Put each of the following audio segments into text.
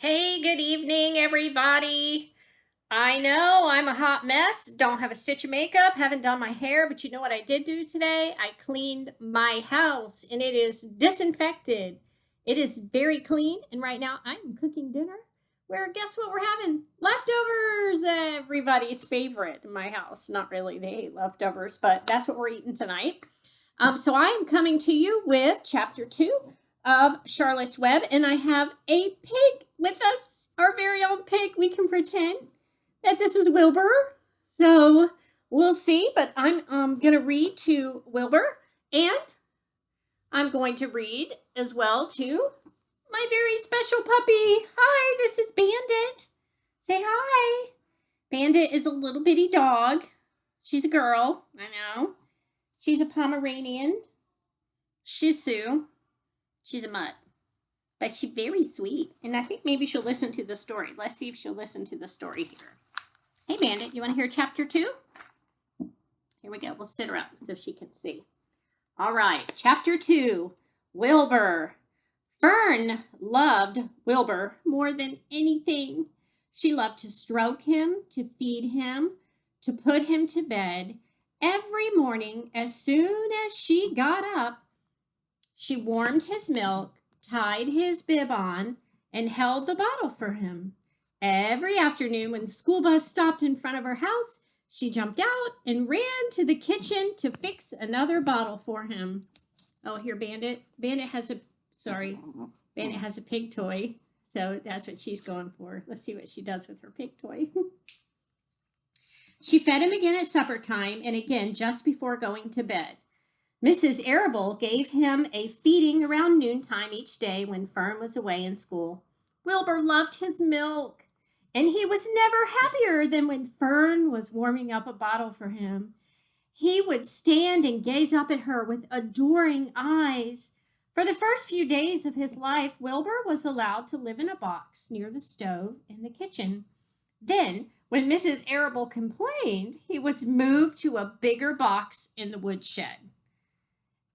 Hey, good evening, everybody. I know I'm a hot mess. Don't have a stitch of makeup, haven't done my hair, but you know what I did do today? I cleaned my house and it is disinfected. It is very clean. And right now I'm cooking dinner where guess what we're having? Leftovers, everybody's favorite in my house. Not really, they hate leftovers, but that's what we're eating tonight. So I am coming to you with chapter 2 of Charlotte's Web, and I have a pig with us, our very own pig. We can pretend that this is Wilbur. So we'll see, but I'm going to read to Wilbur, and I'm going to read as well to my very special puppy. Hi, this is Bandit. Say hi. Bandit is a little bitty dog. She's a girl, I know. She's a Pomeranian Shih Tzu. She's a mutt, but she's very sweet. And I think maybe she'll listen to the story. Let's see if she'll listen to the story here. Hey, Bandit, you want to hear chapter 2? Here we go. We'll sit her up so she can see. All right, chapter 2, Wilbur. Fern loved Wilbur more than anything. She loved to stroke him, to feed him, to put him to bed. Every morning, as soon as she got up, she warmed his milk, tied his bib on, and held the bottle for him. Every afternoon, when the school bus stopped in front of her house, she jumped out and ran to the kitchen to fix another bottle for him. Oh, here, Bandit. Bandit has a pig toy, so that's what she's going for. Let's see what she does with her pig toy. She fed him again at supper time and again just before going to bed. Mrs. Arable gave him a feeding around noontime each day when Fern was away in school. Wilbur loved his milk, and he was never happier than when Fern was warming up a bottle for him. He would stand and gaze up at her with adoring eyes. For the first few days of his life, Wilbur was allowed to live in a box near the stove in the kitchen. Then, when Mrs. Arable complained, he was moved to a bigger box in the woodshed.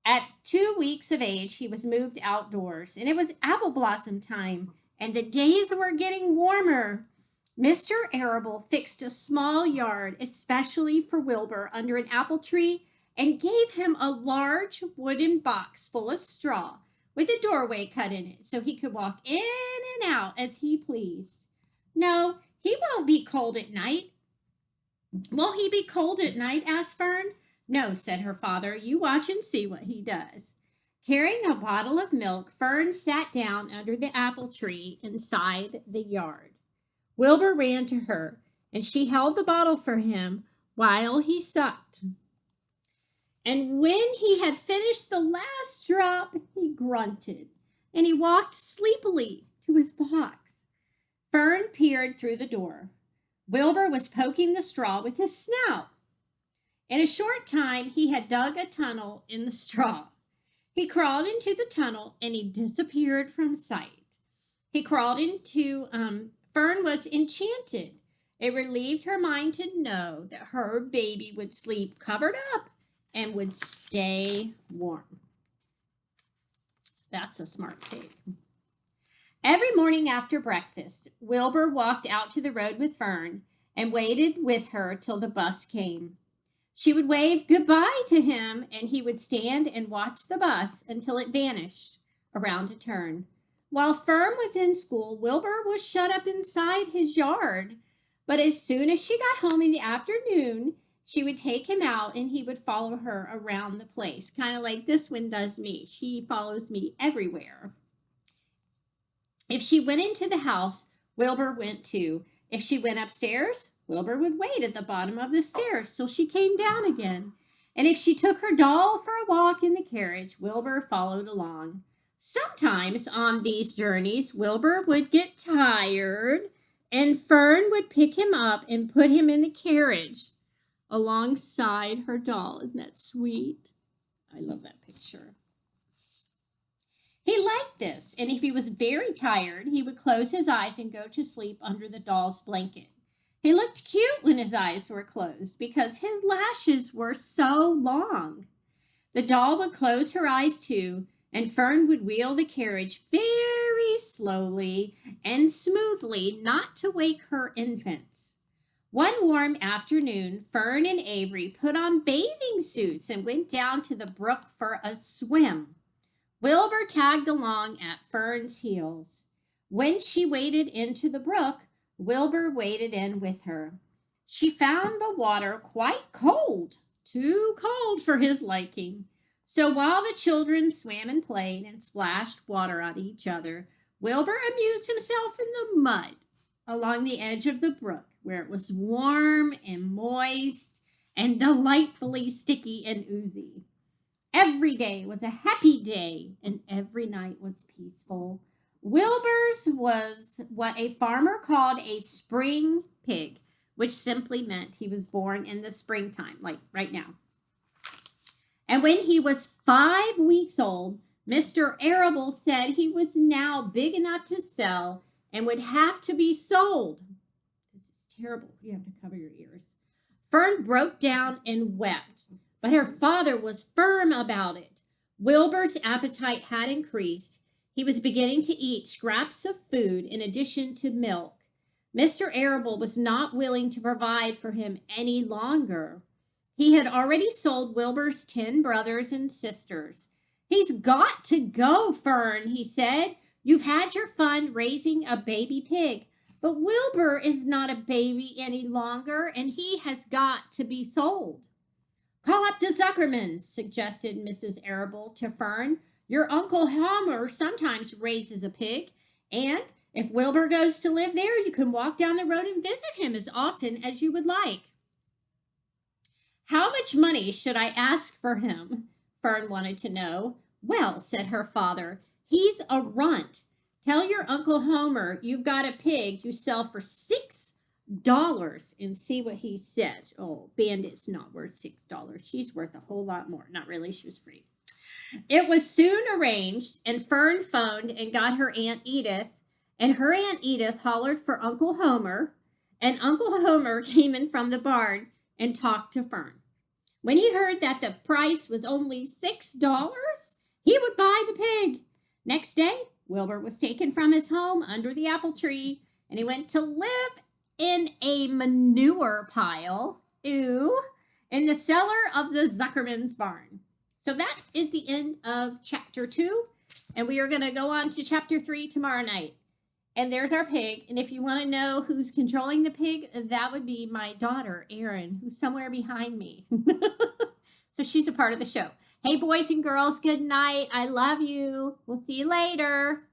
At 2 weeks of age, he was moved outdoors, and it was apple blossom time, and the days were getting warmer. Mr. Arable fixed a small yard, especially for Wilbur, under an apple tree, and gave him a large wooden box full of straw with a doorway cut in it so he could walk in and out as he pleased. No, he won't be cold at night. Will he be cold at night? Asked Fern. No, said her father. You watch and see what he does. Carrying a bottle of milk, Fern sat down under the apple tree inside the yard. Wilbur ran to her, and she held the bottle for him while he sucked. And when he had finished the last drop, he grunted, and he walked sleepily to his box. Fern peered through the door. Wilbur was poking the straw with his snout. In a short time, he had dug a tunnel in the straw. He crawled into the tunnel, and he disappeared from sight. He crawled into, Fern was enchanted. It relieved her mind to know that her baby would sleep covered up and would stay warm. That's a smart pig. Every morning after breakfast, Wilbur walked out to the road with Fern and waited with her till the bus came. She would wave goodbye to him, and he would stand and watch the bus until it vanished around a turn. While Fern was in school, Wilbur was shut up inside his yard. But as soon as she got home in the afternoon, she would take him out, and he would follow her around the place, kind of like this one does me. She follows me everywhere. If she went into the house, Wilbur went too. If she went upstairs, Wilbur would wait at the bottom of the stairs till she came down again. And if she took her doll for a walk in the carriage, Wilbur followed along. Sometimes on these journeys, Wilbur would get tired, and Fern would pick him up and put him in the carriage alongside her doll. Isn't that sweet? I love that picture. He liked this, and if he was very tired, he would close his eyes and go to sleep under the doll's blanket. He looked cute when his eyes were closed because his lashes were so long. The doll would close her eyes too, and Fern would wheel the carriage very very slowly and smoothly, not to wake her infants. One warm afternoon, Fern and Avery put on bathing suits and went down to the brook for a swim. Wilbur tagged along at Fern's heels. When she waded into the brook, Wilbur waded in with her. She found the water quite cold, too cold for his liking. So while the children swam and played and splashed water on each other, Wilbur amused himself in the mud along the edge of the brook, where it was warm and moist and delightfully sticky and oozy. Every day was a happy day, and every night was peaceful. Wilbur's was what a farmer called a spring pig, which simply meant he was born in the springtime, like right now. And when he was 5 weeks old, Mr. Arable said he was now big enough to sell and would have to be sold. This is terrible. You have to cover your ears. Fern broke down and wept, but her father was firm about it. Wilbur's appetite had increased. He was beginning to eat scraps of food in addition to milk. Mr. Arable was not willing to provide for him any longer. He had already sold Wilbur's 10 brothers and sisters. "He's got to go, Fern," he said. "You've had your fun raising a baby pig, but Wilbur is not a baby any longer, and he has got to be sold." "Call up the Zuckermans," suggested Mrs. Arable to Fern. "Your Uncle Homer sometimes raises a pig, and if Wilbur goes to live there, you can walk down the road and visit him as often as you would like." "How much money should I ask for him?" Fern wanted to know. "Well," said her father, "he's a runt. Tell your Uncle Homer you've got a pig you sell for $6 and see what he says." Oh, Bandit's not worth $6. She's worth a whole lot more. Not really, she was free. It was soon arranged, and Fern phoned and got her Aunt Edith, and her Aunt Edith hollered for Uncle Homer, and Uncle Homer came in from the barn and talked to Fern. When he heard that the price was only $6, he would buy the pig. Next day, Wilbur was taken from his home under the apple tree, and he went to live in a manure pile, in the cellar of the Zuckerman's barn. So that is the end of chapter 2, and we are going to go on to chapter 3 tomorrow night. And there's our pig, and if you want to know who's controlling the pig, that would be my daughter, Erin, who's somewhere behind me. So she's a part of the show. Hey, boys and girls, good night. I love you. We'll see you later.